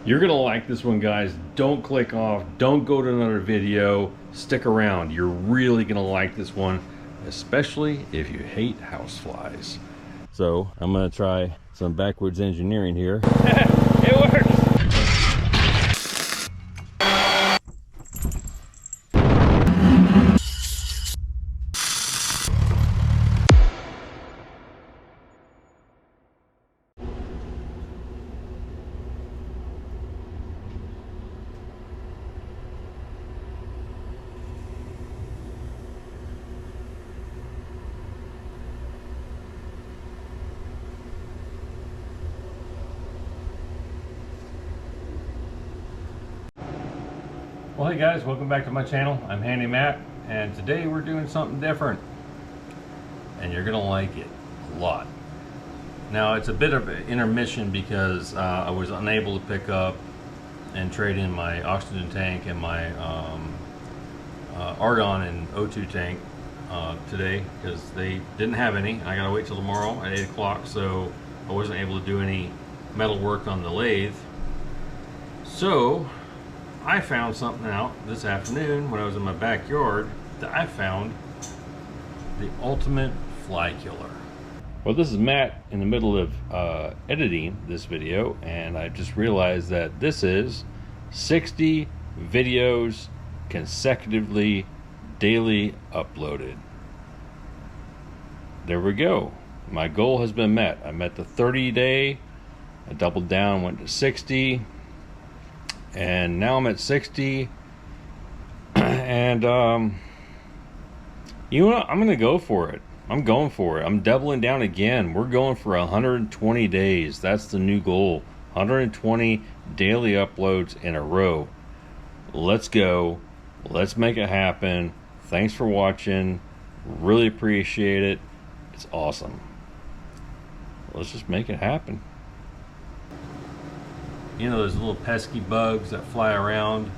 You're gonna like this one, guys. Don't click off, don't go to another video, stick around. You're really gonna like this one, especially if you hate houseflies. So I'm gonna try some backwards engineering here. It works. Well, hey guys, welcome back to my channel. I'm Handy Matt, and today we're doing something different, and you're gonna like it a lot. Now, it's a bit of an intermission because I was unable to pick up and trade in my oxygen tank and my argon and O2 tank today because they didn't have any. I gotta wait till tomorrow at 8 o'clock, so I wasn't able to do any metal work on the lathe. So I found something out this afternoon when I was in my backyard that I found the ultimate fly killer. Well, this is Matt in the middle of editing this video, and I just realized that this is 60 videos consecutively daily uploaded. There we go. My goal has been met. I met the 30-day, I doubled down, went to 60, and now I'm at 60. And you know what? I'm gonna go for it. I'm going for it. I'm doubling down again. We're going for 120 days. That's the new goal. 120 daily uploads in a row. Let's go. Let's make it happen. Thanks for watching. Really appreciate it. It's awesome. Let's just make it happen. You know those little pesky bugs that fly around,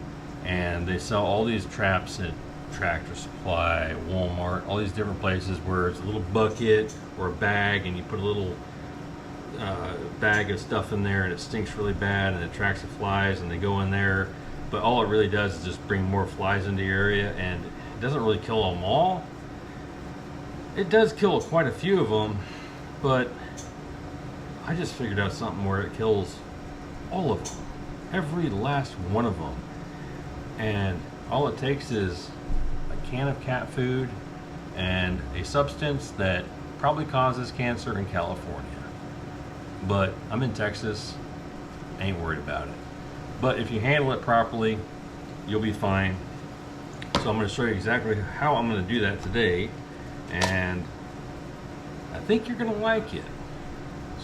and they sell all these traps at Tractor Supply, Walmart, all these different places where it's a little bucket or a bag, and you put a little bag of stuff in there, and it stinks really bad and it attracts the flies, and they go in there, but all it really does is just bring more flies into your area, and it doesn't really kill them all. It does kill quite a few of them, but I just figured out something where it kills all of them, every last one of them. And all it takes is a can of cat food and a substance that probably causes cancer in California, but I'm in Texas, ain't worried about it. But if you handle it properly, you'll be fine. So I'm going to show you exactly how I'm going to do that today, and I think you're going to like it.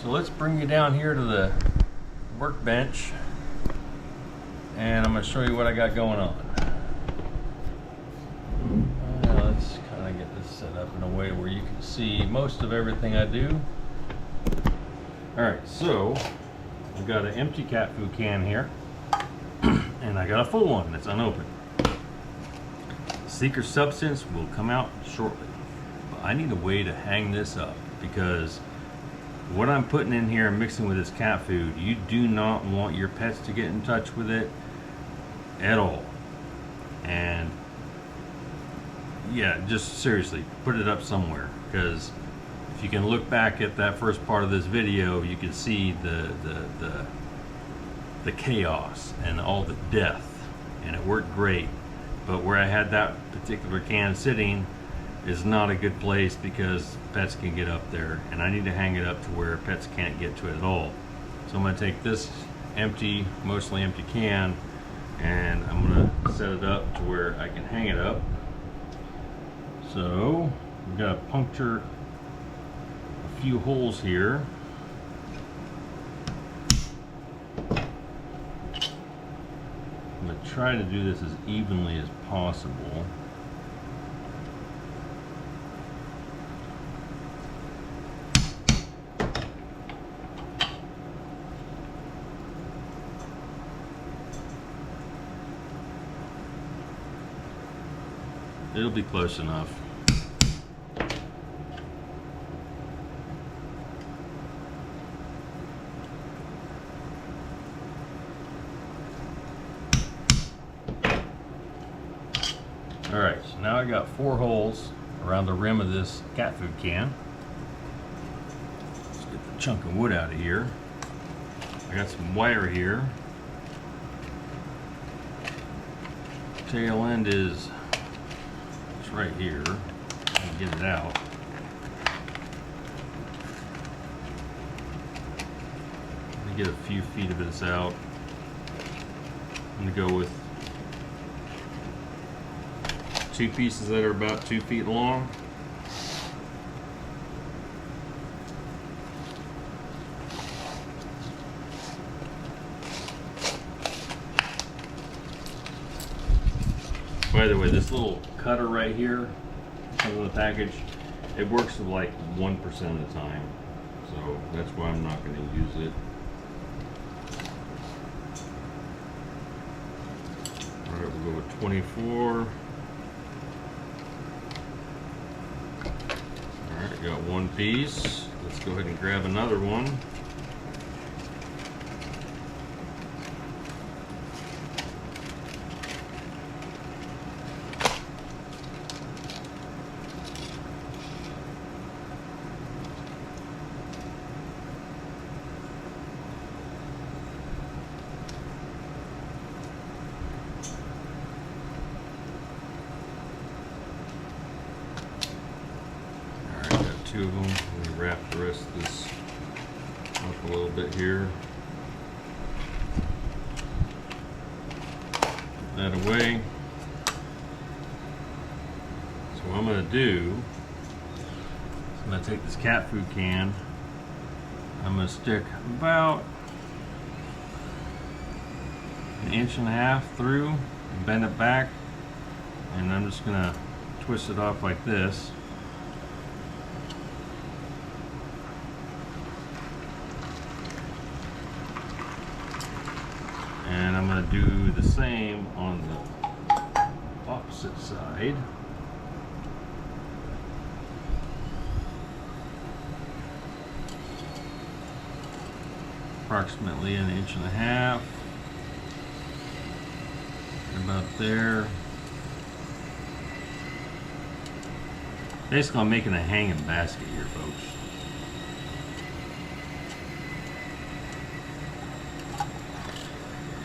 So let's bring you down here to the workbench, and I'm going to show you what I got going on. Let's kind of get this set up in a way where you can see most of everything I do. Alright, so I've got an empty cat food can here, and I got a full one that's unopened. The secret substance will come out shortly, but I need a way to hang this up, because what I'm putting in here and mixing with this cat food, you do not want your pets to get in touch with it at all. And yeah, just seriously, put it up somewhere, because if you can look back at that first part of this video, you can see the chaos and all the death, and it worked great. But where I had that particular can sitting is not a good place, because pets can get up there, and I need to hang it up to where pets can't get to it at all. So I'm going to take this empty, mostly empty can, and I'm going to set it up to where I can hang it up. So I'm going to puncture a few holes here. I'm going to try to do this as evenly as possible. It'll be close enough. Alright, so now I got 4 holes around the rim of this cat food can. Let's get the chunk of wood out of here. I got some wire here. Tail end is it's right here. I'll get it out. Let me get a few feet of this out. I'm going to go with 2 pieces that are about 2 feet long. By the way, this little cutter right here comes in the package. It works like 1% of the time, so that's why I'm not going to use it. All right, we'll go with 24. All right, got 1 piece. Let's go ahead and grab another one. Two of them. I'm going to wrap the rest of this up a little bit here. Put that away. So what I'm going to do is I'm going to take this cat food can. I'm going to stick about 1.5 inches through and bend it back, and I'm just going to twist it off like this. And I'm going to do the same on the opposite side. Approximately 1.5 inches. About there. Basically, I'm making a hanging basket here, folks.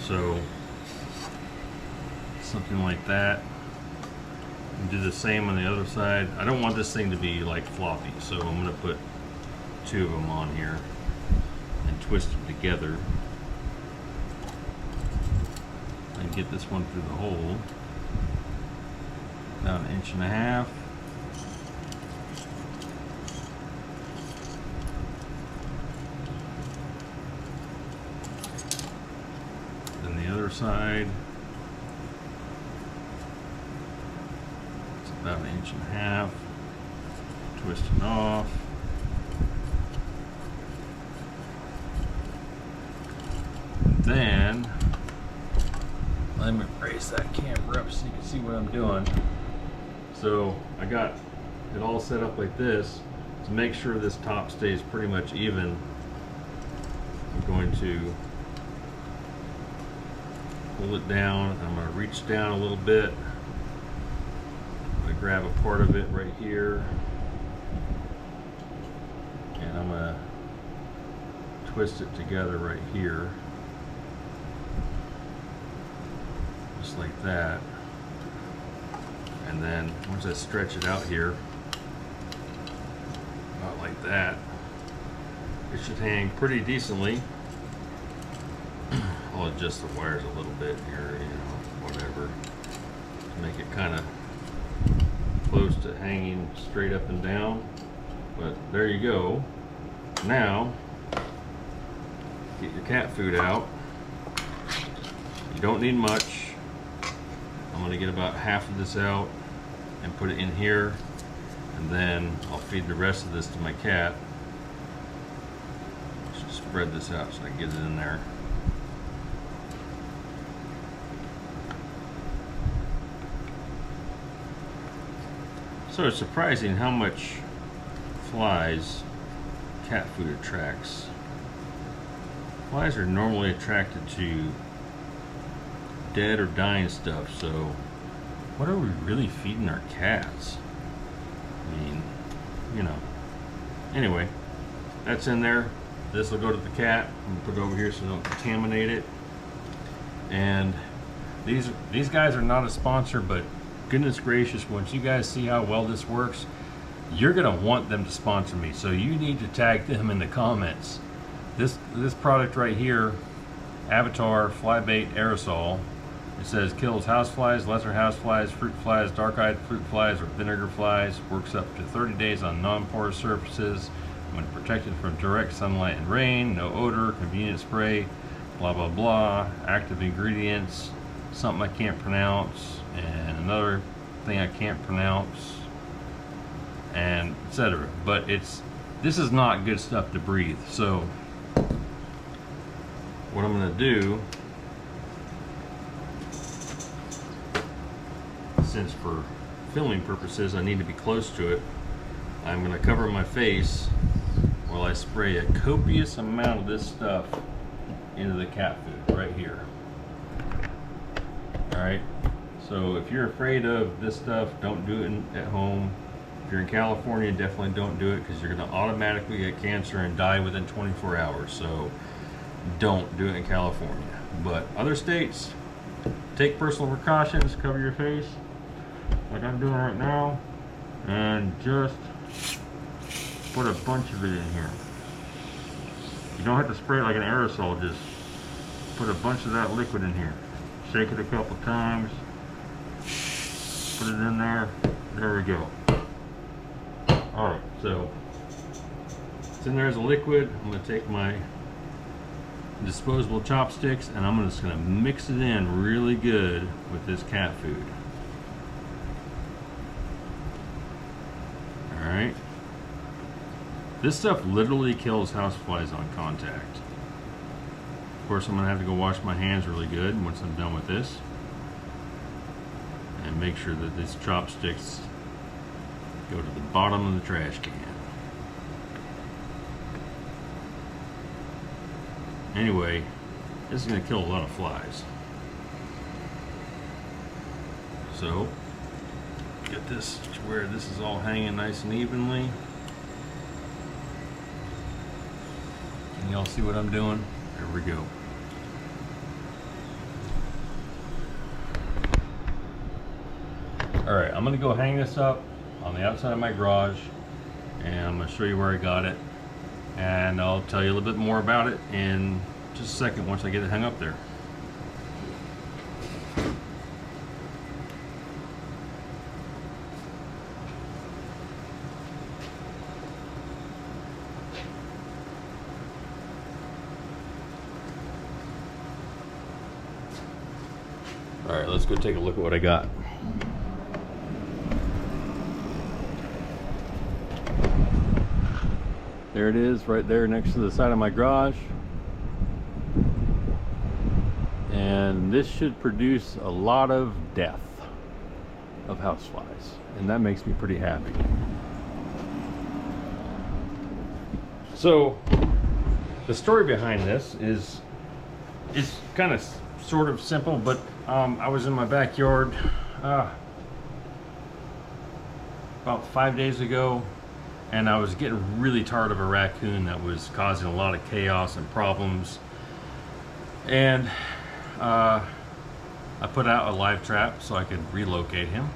So something like that. And do the same on the other side. I don't want this thing to be like floppy, so I'm going to put 2 of them on here and twist them together and get this one through the hole. About 1.5 inches. Side. It's about 1.5 inches. Twist it off. Then let me raise that camera up so you can see what I'm doing. So I got it all set up like this to make sure this top stays pretty much even. I'm going to pull it down. I'm going to reach down a little bit. I'm going to grab a part of it right here, and I'm going to twist it together right here, just like that. And then once I stretch it out here, about like that, it should hang pretty decently. I'll adjust the wires a little bit here, you know, whatever, to make it kind of close to hanging straight up and down. But there you go. Now, get your cat food out. You don't need much. I'm going to get about half of this out and put it in here, and then I'll feed the rest of this to my cat. Just spread this out so I can get it in there. So it's surprising how much flies cat food attracts. Flies are normally attracted to dead or dying stuff, so what are we really feeding our cats? I mean, you know. Anyway, that's in there. This will go to the cat. I'm gonna put it over here so I don't contaminate it. And these guys are not a sponsor, but goodness gracious, once you guys see how well this works, you're gonna want them to sponsor me. So you need to tag them in the comments. This product right here, Avatar Flybait Aerosol, it says kills houseflies, lesser houseflies, fruit flies, dark-eyed fruit flies, or vinegar flies. Works up to 30 days on non-porous surfaces when protected from direct sunlight and rain. No odor, convenient spray, blah blah blah. Active ingredients, something I can't pronounce, and another thing I can't pronounce, and etc. But this is not good stuff to breathe. So what I'm gonna do, since for filming purposes I need to be close to it, I'm going to cover my face while I spray a copious amount of this stuff into the cat food right here. Alright, so if you're afraid of this stuff, don't do it at home. If you're in California, definitely don't do it, because you're going to automatically get cancer and die within 24 hours. So don't do it in California. But other states, take personal precautions, cover your face like I'm doing right now, and just put a bunch of it in here. You don't have to spray it like an aerosol, just put a bunch of that liquid in here. Shake it a couple times, put it in there, there we go. Alright, so it's in there as a liquid. I'm going to take my disposable chopsticks and I'm just going to mix it in really good with this cat food. Alright. This stuff literally kills houseflies on contact. Of course, I'm going to have to go wash my hands really good once I'm done with this. And make sure that these chopsticks go to the bottom of the trash can. Anyway, this is going to kill a lot of flies. So, get this to where this is all hanging nice and evenly. Can y'all see what I'm doing? There we go. Alright, I'm going to go hang this up on the outside of my garage, and I'm going to show you where I got it, and I'll tell you a little bit more about it in just a second once I get it hung up there. Alright, let's go take a look at what I got. There it is, right there next to the side of my garage. And this should produce a lot of death of houseflies, and that makes me pretty happy. So, the story behind this is kind of sort of simple, but I was in my backyard about 5 days ago, and I was getting really tired of a raccoon that was causing a lot of chaos and problems. And I put out a live trap so I could relocate him.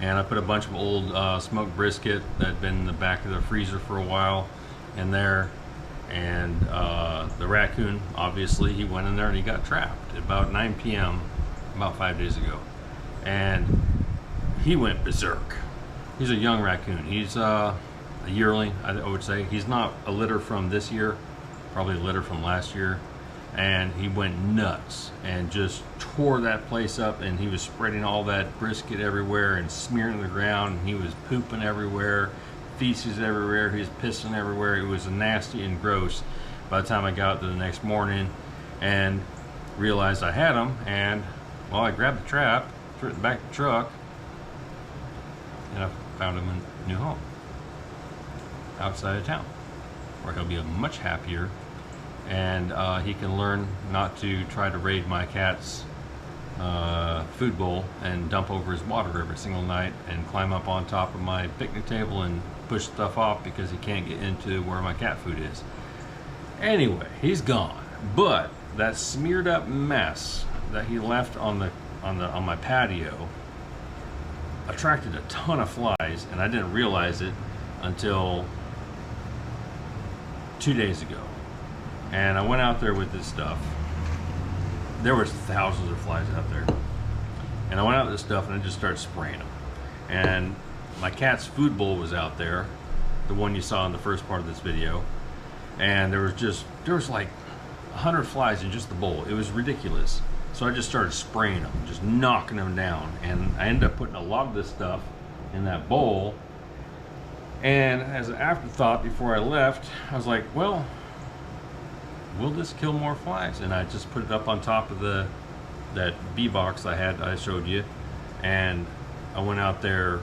And I put a bunch of old smoked brisket that had been in the back of the freezer for a while in there. And the raccoon, obviously, he went in there and he got trapped at about 9 p.m. about 5 days ago. And he went berserk. He's a young raccoon. He's a yearling, I would say. He's not a litter from this year, probably a litter from last year. And he went nuts and just tore that place up, and he was spreading all that brisket everywhere and smearing the ground. He was pooping everywhere, feces everywhere, he was pissing everywhere. It was nasty and gross by the time I got to the next morning and realized I had him. And well, I grabbed the trap, threw it in the back of the truck, and I found him a new home outside of town, where he'll be much happier, and he can learn not to try to raid my cat's food bowl and dump over his water every single night and climb up on top of my picnic table and push stuff off because he can't get into where my cat food is. Anyway, he's gone. But that smeared up mess that he left on my patio attracted a ton of flies, and I didn't realize it until 2 days ago. And I went out there with this stuff. There was thousands of flies out there. And I went out with this stuff and I just started spraying them. And my cat's food bowl was out there, the one you saw in the first part of this video. And there was like 100 flies in just the bowl. It was ridiculous. So I just started spraying them, just knocking them down. And I ended up putting a lot of this stuff in that bowl. And as an afterthought before I left, I was like, well, will this kill more flies? And I just put it up on top of that bee box I showed you. And I went out there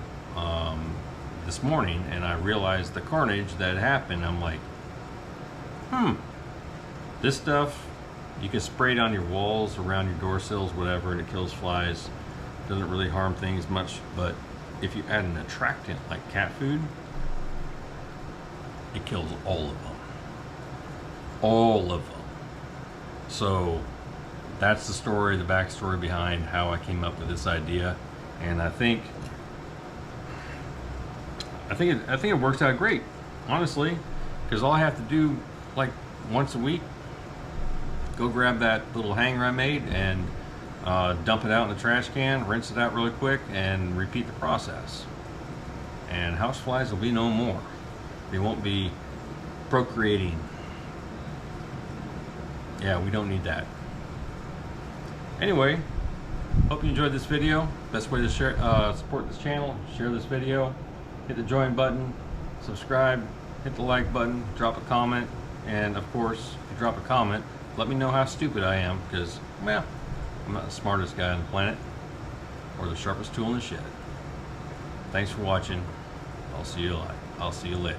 this morning and I realized the carnage that happened. I'm like, this stuff, you can spray it on your walls, around your door sills, whatever, and it kills flies. Doesn't really harm things much, but if you add an attractant like cat food, it kills all of them. All of them. So that's the story, the backstory behind how I came up with this idea. And I think it works out great, honestly, because all I have to do, like once a week, go grab that little hanger I made and dump it out in the trash can, rinse it out really quick, and repeat the process. And houseflies will be no more. They won't be procreating. Yeah, we don't need that. Anyway, hope you enjoyed this video. Best way to support this channel, share this video, hit the join button, subscribe, hit the like button, drop a comment, and of course, if you drop a comment, let me know how stupid I am, because, well, I'm not the smartest guy on the planet or the sharpest tool in the shed. Thanks for watching. I'll see you later.